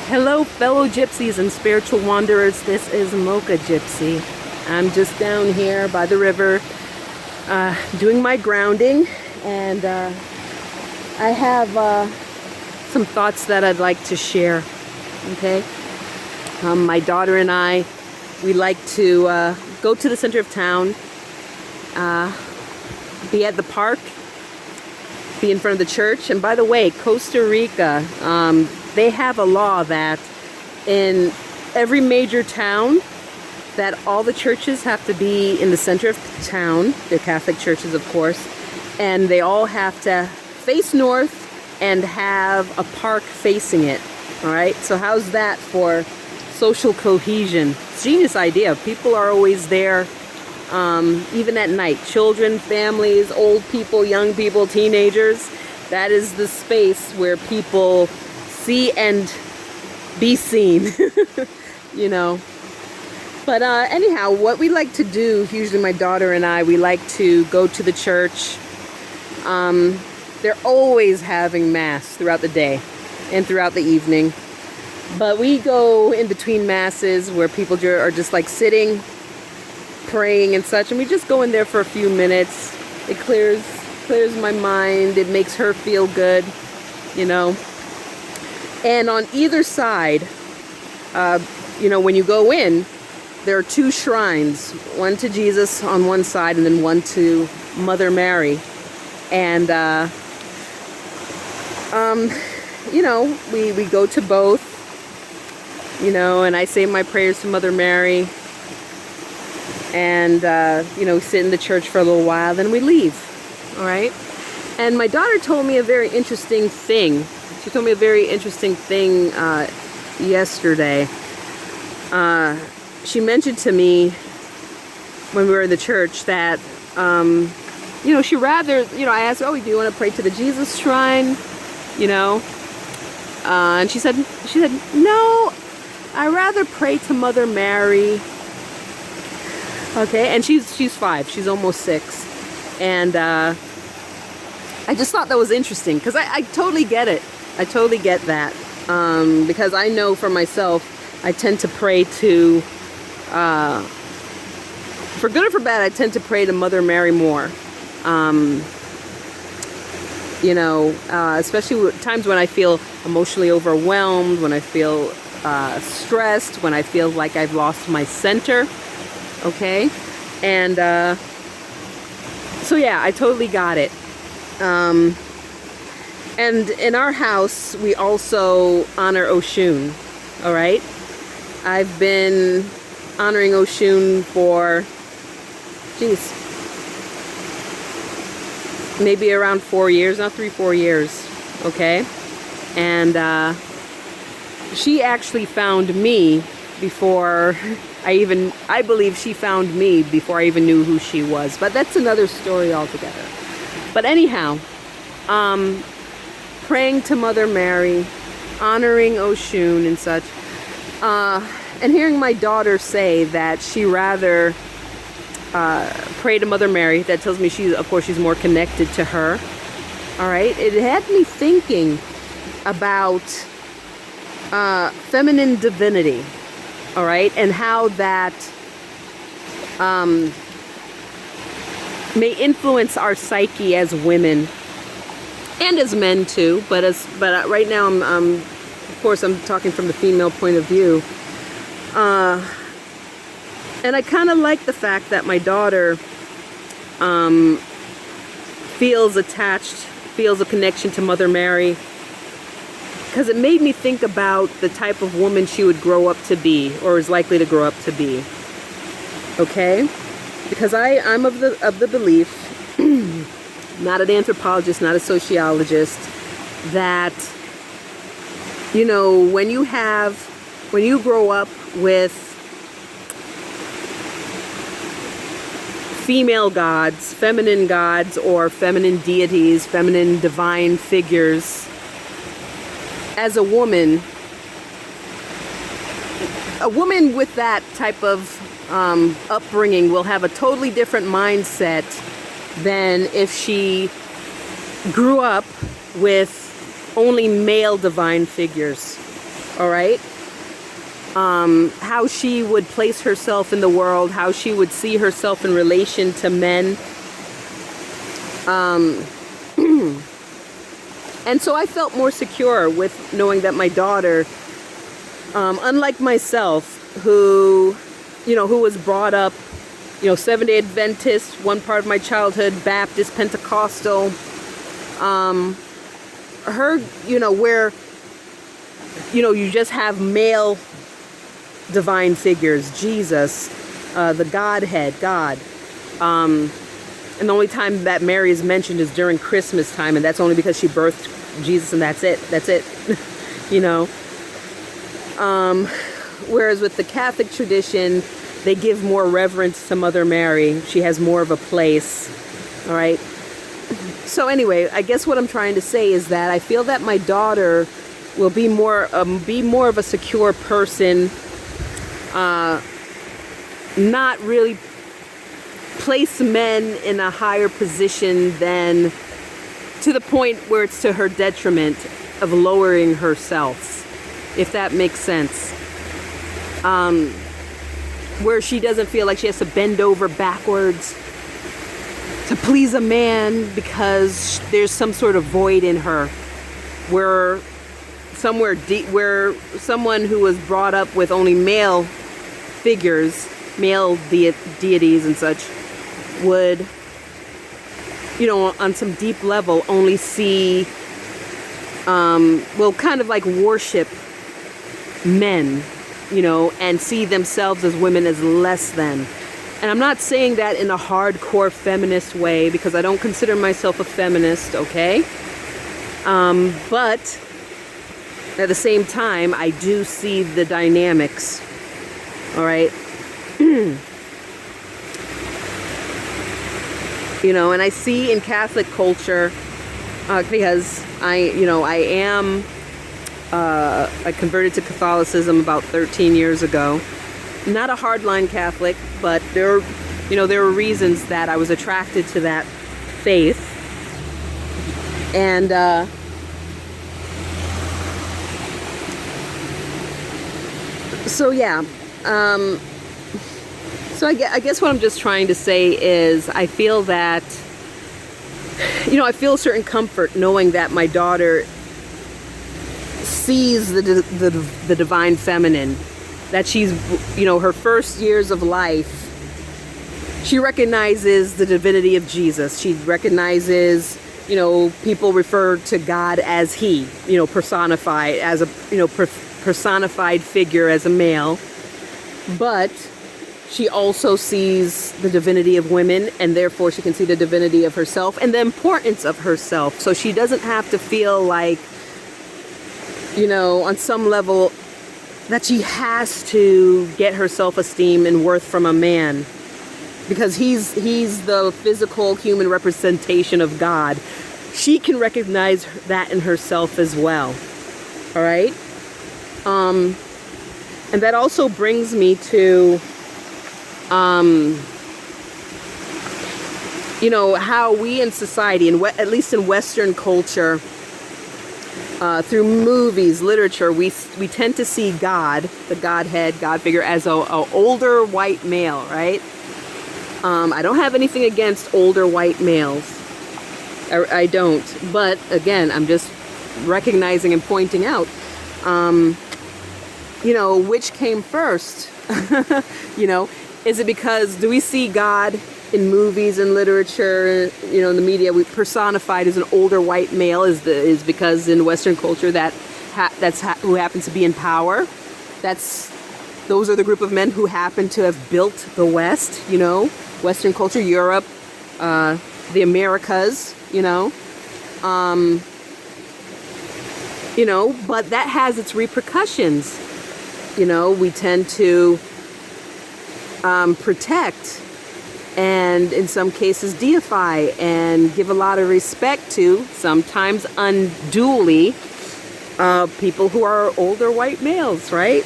Hello, fellow gypsies and spiritual wanderers. This is Mocha Gypsy. I'm just down here by the river doing my grounding, and I have some thoughts that I'd like to share. Okay, my daughter and I, we like to go to the center of town, be at the park, be in front of the church. And by the way, Costa Rica, they have a law that in every major town that all the churches have to be in the center of town. They're Catholic churches, of course, and they all have to face north and have a park facing it. All right, so how's that for social cohesion? Genius idea. People are always there, even at night. Children, families, old people, young people, teenagers. That is the space where people see and be seen. You know. But anyhow, what we like to do, usually my daughter and I, we like to go to the church. They're always having mass throughout the day and throughout the evening. But we go in between masses where people are just like sitting, praying and such. And we just go in there for a few minutes. It clears my mind. It makes her feel good, you know. And on either side, you know, when you go in, there are two shrines, one to Jesus on one side and then one to Mother Mary. And, you know, we go to both, you know, and I say my prayers to Mother Mary. And, you know, we sit in the church for a little while, then we leave, all right? And my daughter told me a very interesting thing. She told me a very interesting thing yesterday. She mentioned to me when we were in the church that, you know, she rather, you know, I asked, oh, do you want to pray to the Jesus shrine? You know? And she said, no, I rather pray to Mother Mary. Okay, and she's 5. She's almost 6. And I just thought that was interesting because I totally get it. I totally get that. Because I know for myself, I tend to pray to, for good or for bad, I tend to pray to Mother Mary more. You know, especially times when I feel emotionally overwhelmed, when I feel stressed, when I feel like I've lost my center. Okay? And so yeah, I totally got it. And in our house, we also honor Oshun. All right? I've been honoring Oshun for, geez, maybe around 4 years, now 3-4 years, okay? And she actually found me before I believe she found me before I even knew who she was. But that's another story altogether. But anyhow, praying to Mother Mary, honoring Oshun and such. And hearing my daughter say that she rather pray to Mother Mary, that tells me of course she's more connected to her. All right, it had me thinking about feminine divinity. All right, and how that may influence our psyche as women and as men too. But right now of course I'm talking from the female point of view. And I kind of like the fact that my daughter feels a connection to Mother Mary, because it made me think about the type of woman she would grow up to be, or is likely to grow up to be. Okay? Because I'm of the belief, not an anthropologist, not a sociologist, that, you know, when you grow up with female gods, feminine gods, or feminine deities, feminine divine figures, as a woman with that type of upbringing will have a totally different mindset than if she grew up with only male divine figures. all right? How she would place herself in the world, how she would see herself in relation to men. And so I felt more secure with knowing that my daughter, unlike myself, who was brought up, Seventh-day Adventist, one part of my childhood, Baptist, Pentecostal, her, where, you just have male divine figures, Jesus, the Godhead, God. And the only time that Mary is mentioned is during Christmas time, and that's only because she birthed Jesus, and that's it. Whereas with the Catholic tradition, they give more reverence to Mother Mary. She has more of a place, all right? So anyway, I guess what I'm trying to say is that I feel that my daughter will be more of a secure person, not really place men in a higher position than to the point where it's to her detriment of lowering herself, if that makes sense. Where she doesn't feel like she has to bend over backwards to please a man because there's some sort of void in her, where somewhere deep, where someone who was brought up with only male figures, male deities and such, would, on some deep level only see, kind of like worship men, and see themselves as women as less than. And I'm not saying that in a hardcore feminist way, because I don't consider myself a feminist, okay? But at the same time, I do see the dynamics, all right? And I see in Catholic culture, because I converted to Catholicism about 13 years ago. Not a hardline Catholic, but there were reasons that I was attracted to that faith. And so yeah. So I guess what I'm just trying to say is I feel that, I feel a certain comfort knowing that my daughter sees the divine feminine, that she's, her first years of life, she recognizes the divinity of Jesus. She recognizes, people refer to God as he, personified as a, personified figure as a male, but she also sees the divinity of women, and therefore she can see the divinity of herself and the importance of herself. So she doesn't have to feel like, on some level that she has to get her self-esteem and worth from a man, because he's the physical human representation of God. She can recognize that in herself as well. All right? And that also brings me to how we in society, at least in Western culture, through movies, literature, we tend to see God, the Godhead, God figure, as a older white male, right? I don't have anything against older white males. I don't. But again, I'm just recognizing and pointing out, which came first? Is it because, do we see God in movies and literature, in the media, we personified as an older white male is because in Western culture who happens to be in power. Those are the group of men who happen to have built the West, Western culture, Europe, the Americas, but that has its repercussions. We tend to protect and in some cases deify and give a lot of respect to, sometimes unduly, people who are older white males, right?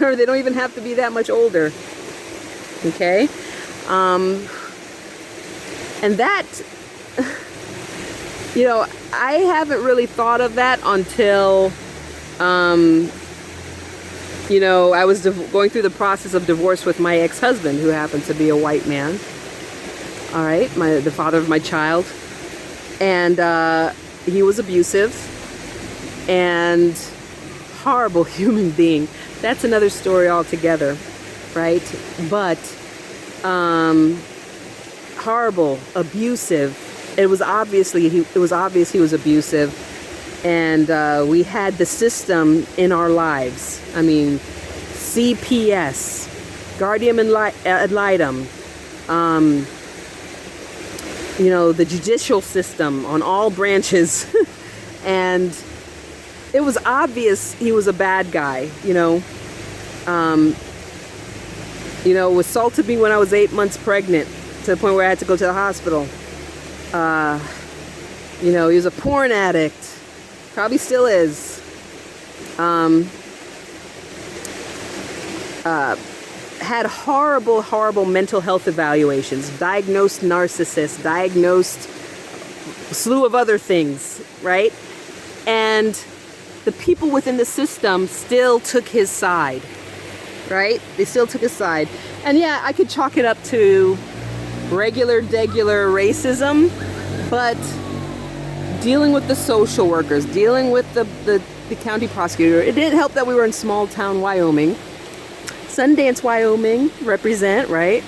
Or they don't even have to be that much older. Okay? And that, I haven't really thought of that until You know, I was going through the process of divorce with my ex-husband, who happened to be a white man. All right, the father of my child. And he was abusive and horrible human being. That's another story altogether, right? But horrible, abusive. It was obvious he was abusive, and we had the system in our lives. I mean, CPS, Guardian ad litem, you know, the judicial system on all branches, and it was obvious he was a bad guy. You know, assaulted me when I was 8 months pregnant, to the point where I had to go to the hospital. You know, he was a porn addict. Probably still is. Had horrible, horrible mental health evaluations. Diagnosed narcissist. Diagnosed slew of other things, right? And the people within the system still took his side, right? They still took his side. And yeah, I could chalk it up to regular, degular racism, but dealing with the social workers, dealing with the county prosecutor, it didn't help that we were in small town Wyoming. Sundance, Wyoming, represent, right?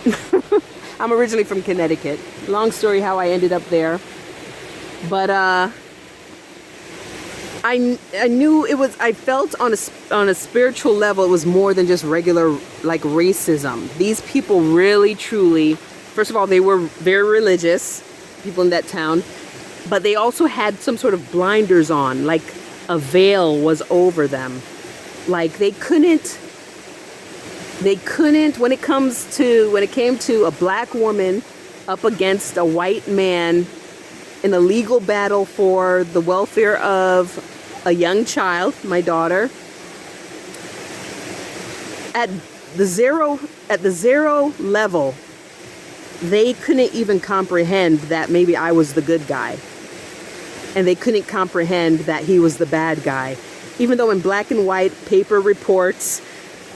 I'm originally from Connecticut. Long story how I ended up there. But I knew it was, I felt on a spiritual level, it was more than just regular, like, racism. These people really, truly, first of all, they were very religious, people in that town, but they also had some sort of blinders on, like a veil was over them. Like they couldn't, when it came to a black woman up against a white man in a legal battle for the welfare of a young child, my daughter, at the zero level, they couldn't even comprehend that maybe I was the good guy. And they couldn't comprehend that he was the bad guy. Even though in black and white, paper reports,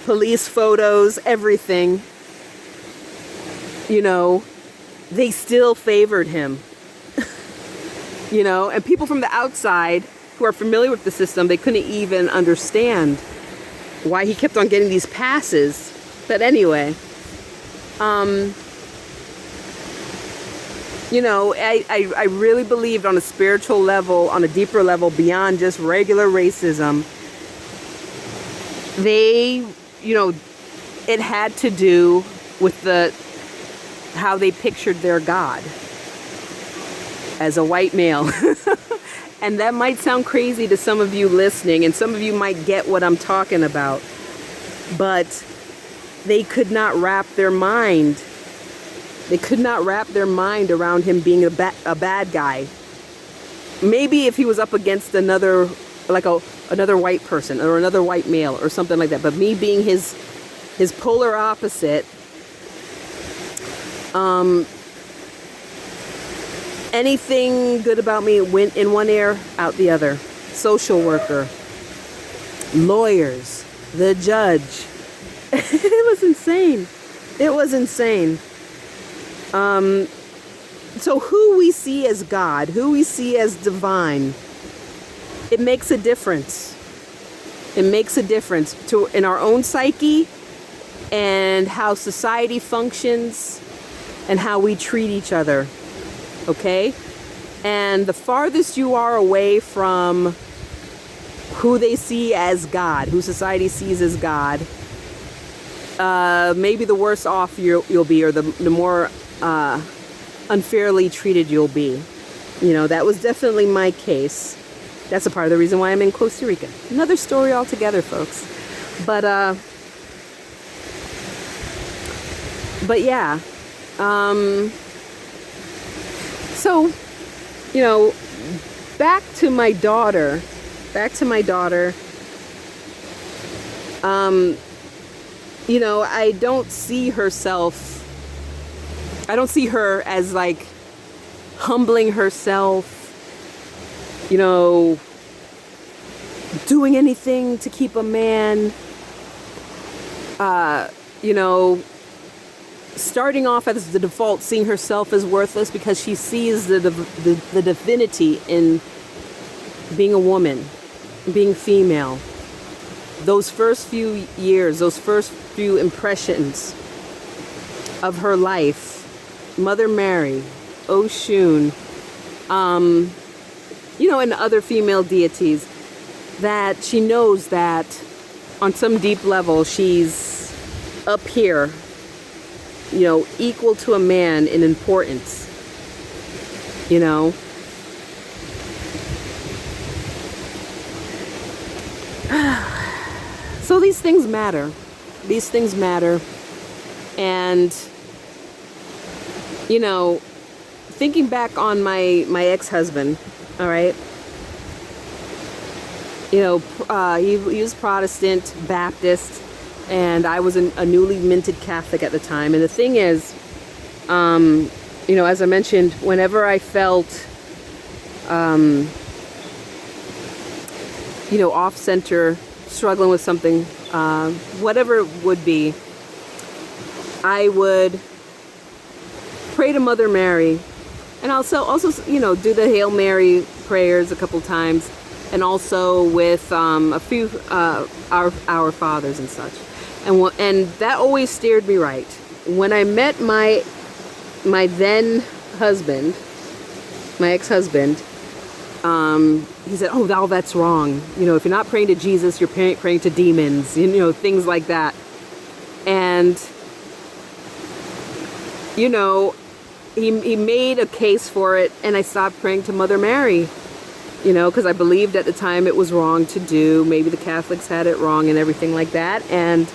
police photos, everything, you know, they still favored him. You know, and people from the outside who are familiar with the system, they couldn't even understand why he kept on getting these passes. But anyway, you know, I really believed on a spiritual level, on a deeper level, beyond just regular racism. They, you know, it had to do with how they pictured their God as a white male. And that might sound crazy to some of you listening, and some of you might get what I'm talking about. But they could not wrap their mind. They could not wrap their mind around him being a bad guy. Maybe if he was up against another white person or another white male or something like that. But me being his polar opposite, anything good about me went in one ear, out the other. Social worker, lawyers, the judge. It was insane. It was insane. So who we see as God, who we see as divine, it makes a difference. It makes a difference in our own psyche and how society functions and how we treat each other. Okay? And the farthest you are away from who they see as God, who society sees as God, maybe the worse off you'll be, or the more unfairly treated you'll be. You know, that was definitely my case. That's a part of the reason why I'm in Costa Rica. Another story altogether, folks. But yeah. So, you know, back to my daughter. You know, I don't see her as like humbling herself, you know, doing anything to keep a man, you know, starting off as the default, seeing herself as worthless because she sees the divinity in being a woman, being female. Those first few years, those first few impressions of her life, Mother Mary, Oshun, you know, and other female deities, that she knows that on some deep level she's up here, you know, equal to a man in importance, you know. So these things matter. These things matter. And, you know, thinking back on my ex-husband, all right, you know, he was Protestant, Baptist, and I was a newly minted Catholic at the time. And the thing is, you know, as I mentioned, whenever I felt, you know, off-center, struggling with something, whatever it would be, I would pray to Mother Mary, and also, you know, do the Hail Mary prayers a couple times, and also with a few our Fathers and such, and that always steered me right. When I met my then husband, my ex-husband, he said, "Oh, now that's wrong. You know, if you're not praying to Jesus, you're praying to demons. You know, things like that." And you know, he made a case for it, and I stopped praying to Mother Mary. You know, because I believed at the time it was wrong to do. Maybe the Catholics had it wrong and everything like that. And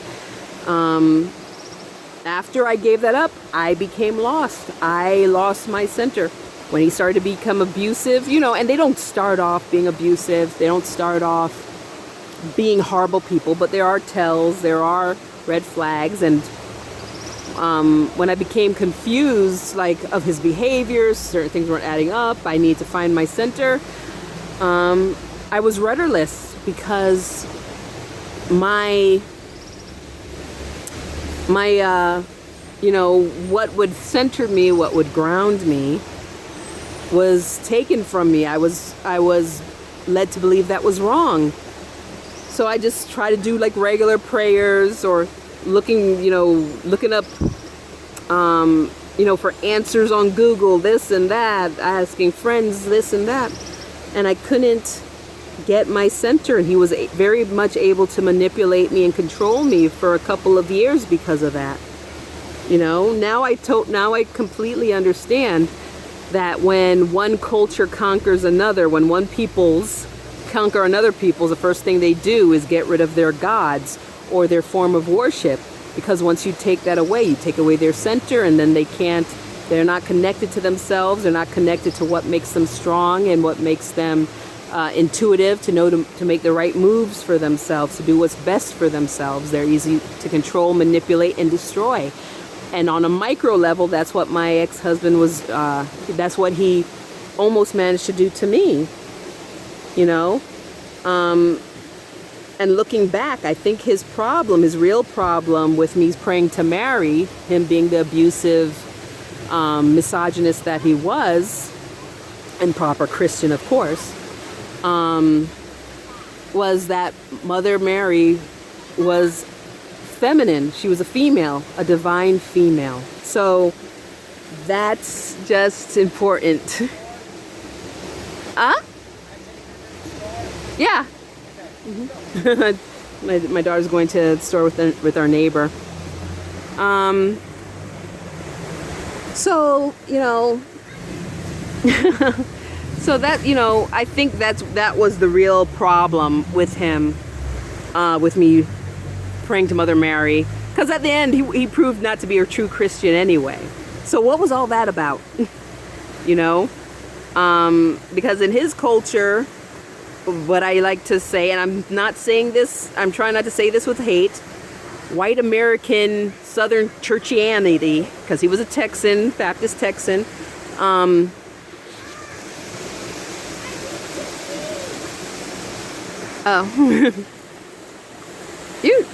after I gave that up, I became lost. I lost my center. When he started to become abusive, you know, and they don't start off being abusive. They don't start off being horrible people, but there are tells, there are red flags. And when I became confused, like, of his behaviors, certain things weren't adding up, I needed to find my center. I was rudderless because my you know, what would center me, what would ground me, was taken from me. I was led to believe that was wrong. So I just try to do like regular prayers, or looking up, you know, for answers on Google, this and that, asking friends this and that. And I couldn't get my center. And he was very much able to manipulate me and control me for a couple of years because of that. You know, now I completely understand that when one culture conquers another, when one peoples conquer another peoples, the first thing they do is get rid of their gods or their form of worship. Because once you take that away, you take away their center, and then they're not connected to themselves. They're not connected to what makes them strong and what makes them intuitive, to know to make the right moves for themselves, to do what's best for themselves. They're easy to control, manipulate, and destroy. And on a micro level, that's what my ex-husband was, that's what he almost managed to do to me, you know? And looking back, I think his real problem with me praying to Mary, him being the abusive, misogynist that he was, and proper Christian, of course, was that Mother Mary was feminine. She was a female, a divine female. So that's just important. Yeah. Mm-hmm. my daughter's going to the store with our neighbor. So, you know, so that, you know, I think that was the real problem with him, with me praying to Mother Mary, because at the end he proved not to be a true Christian anyway. So what was all that about? You know, because in his culture, what I like to say, and I'm trying not to say this with hate, white American Southern churchianity, because he was a Texan, Baptist Texan. Oh.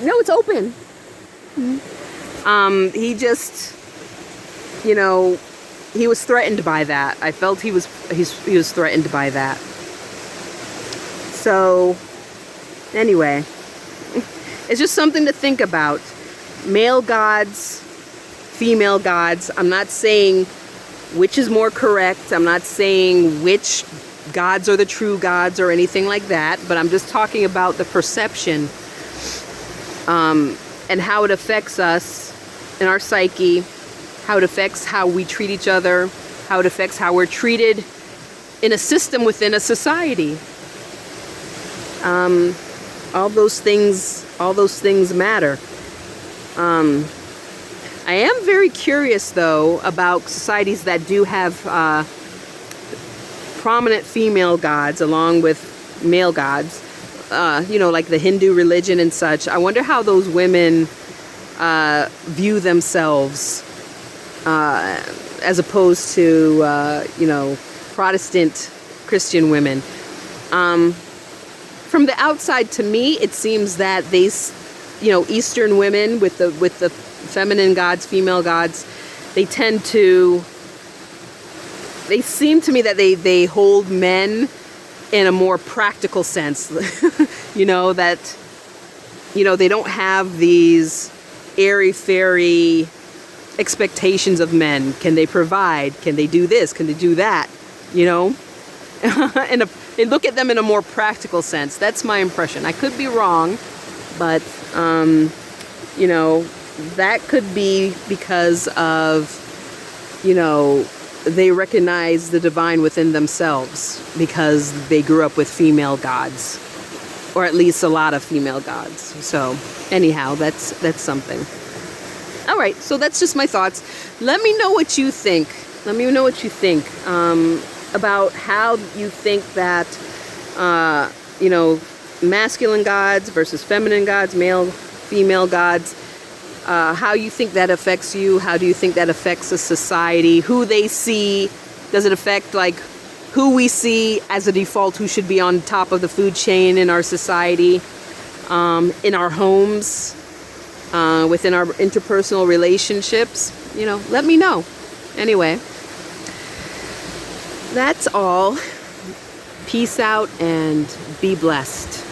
No, it's open. He just, you know, he was threatened by that. I felt he was threatened by that. So, anyway, it's just something to think about. Male gods, female gods. I'm not saying which is more correct. I'm not saying which gods are the true gods or anything like that, but I'm just talking about the perception and how it affects us in our psyche, how it affects how we treat each other, how it affects how we're treated in a system within a society. All those things matter. I am very curious, though, about societies that do have prominent female gods along with male gods, you know, like the Hindu religion and such. I wonder how those women view themselves as opposed to, you know, Protestant Christian women. From the outside, to me, it seems that you know, Eastern women with the feminine gods, female gods, they seem to me that they hold men in a more practical sense. You know, that, you know, they don't have these airy-fairy expectations of men. Can they provide? Can they do this? Can they do that? You know? And they look at them in a more practical sense. That's my impression. I could be wrong, but, you know, that could be because of, you know, they recognize the divine within themselves because they grew up with female gods, or at least a lot of female gods. So anyhow, that's something. All right, so that's just my thoughts. Let me know what you think. Let me know what you think about how you think that, you know, masculine gods versus feminine gods, male, female gods, how you think that affects you. How do you think that affects a society? Who they see? Does it affect, like, who we see as a default, who should be on top of the food chain in our society, in our homes, within our interpersonal relationships? You know, let me know. Anyway, that's all. Peace out and be blessed.